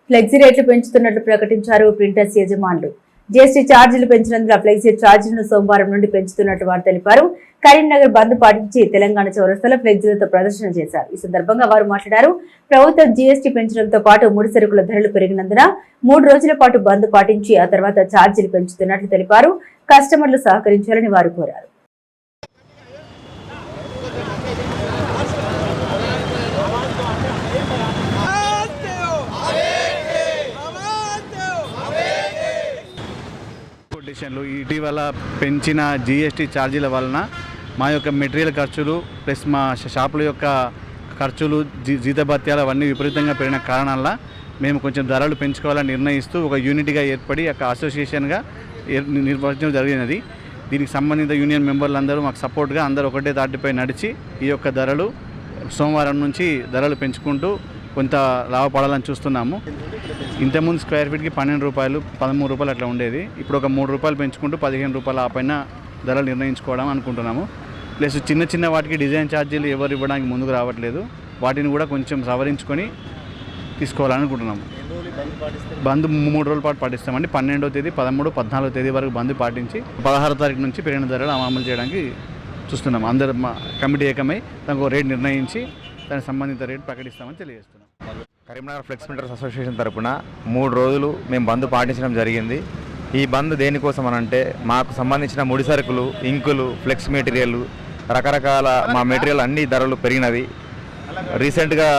Flexi రేట్లు పెంచుతున్నట్లు ప్రకటించారు printers యజమానులు. జీఎస్టీ ఛార్జీలు పెంచినందున ఫ్లెక్సీ ఛార్జీలను సోమవారం నుండి పెంచుతున్నట్టు వారు తెలిపారు. కరీంనగర్ బంద్ పాటించి తెలంగాణ చౌరస్తాలో ఫ్లెక్సీలతో ప్రదర్శన చేశారు. ఈ సందర్భంగా వారు మాట్లాడారు. ప్రభుత్వం జీఎస్టీ పెంచడంతో పాటు ముడి సరుకుల ధరలు పెరిగినందున 3 రోజుల పాటు బంద్ పాటించి ఆ తర్వాత ఛార్జీలు పెంచుతున్నట్లు తెలిపారు. కస్టమర్లు సహకరించాలని వారు కోరారు. ఇటీవల పెంచిన జీఎస్టీ ఛార్జీల వలన మా యొక్క మెటీరియల్ ఖర్చులు ప్లస్ మా షాపుల యొక్క ఖర్చులు జీతభత్యాలు అవన్నీ విపరీతంగా పెరిగిన కారణాల మేము కొంచెం ధరలు పెంచుకోవాలని నిర్ణయిస్తూ ఒక యూనిట్గా ఏర్పడి ఒక అసోసియేషన్గా నిర్వహించడం జరిగినది. దీనికి సంబంధిత యూనియన్ మెంబర్లందరూ మాకు సపోర్ట్గా అందరూ ఒకటే తాటిపై నడిచి ఈ యొక్క ధరలు సోమవారం నుంచి ధరలు పెంచుకుంటూ కొంత లాభపడాలని చూస్తున్నాము. ఇంతకుముందు స్క్వేర్ ఫీట్కి 12 రూపాయలు 13 రూపాయలు అట్లా ఉండేది. ఇప్పుడు ఒక 3 రూపాయలు పెంచుకుంటూ 15 రూపాయల ఆ పైన ధరలు నిర్ణయించుకోవడం అనుకుంటున్నాము. ప్లస్ చిన్న వాటికి డిజైన్ ఛార్జీలు ఎవరు ఇవ్వడానికి ముందుకు రావట్లేదు. వాటిని కూడా కొంచెం సవరించుకొని తీసుకోవాలనుకుంటున్నాము. బంద్ 3 రోజుల పాటు పాటిస్తామండి. 12వ తేదీ 13, 14వ తేదీ వరకు బంద్ పాటించి 16వ తారీఖు నుంచి పెరిగిన ధరలు అమలు చేయడానికి చూస్తున్నాము. అందరూ మా కమిటీ ఏకమై దానికి రేట్ నిర్ణయించి దానికి సంబంధిత రేట్ ప్రకటిస్తామని తెలియజేస్తున్నాం. కరీంనగర్ ఫ్లెక్స్ ప్రింటర్స్ అసోసియేషన్ తరఫున 3 రోజులు మేము బంద్ పాటించడం జరిగింది. ఈ బంద్ దేనికోసం అనంటే మాకు సంబంధించిన ముడి సరుకులు, ఇంకులు, ఫ్లెక్స్ మెటీరియల్, రకరకాల మా మెటీరియల్ అన్ని ధరలు పెరిగినవి. రీసెంట్గా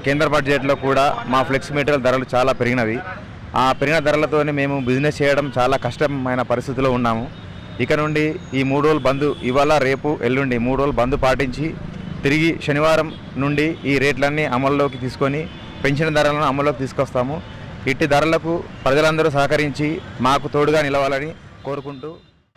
కేంద్ర బడ్జెట్లో కూడా మా ఫ్లెక్స్ మెటీరియల్ ధరలు చాలా పెరిగినవి. ఆ పెరిగిన ధరలతోనే మేము బిజినెస్ చేయడం చాలా కష్టమైన పరిస్థితిలో ఉన్నాము. ఇక నుండి ఈ 3 రోజులు బంద్, ఇవాళ రేపు ఎల్లుండి 3 రోజులు బంద్ పాటించి తిరిగి శనివారం నుండి ఈ రేట్లన్నీ అమల్లోకి తీసుకొని పెంచిన ధరలను అమల్లోకి తీసుకొస్తాము. ఇట్టి ధరలకు ప్రజలందరూ సహకరించి మాకు తోడుగా నిలవాలని కోరుకుంటూ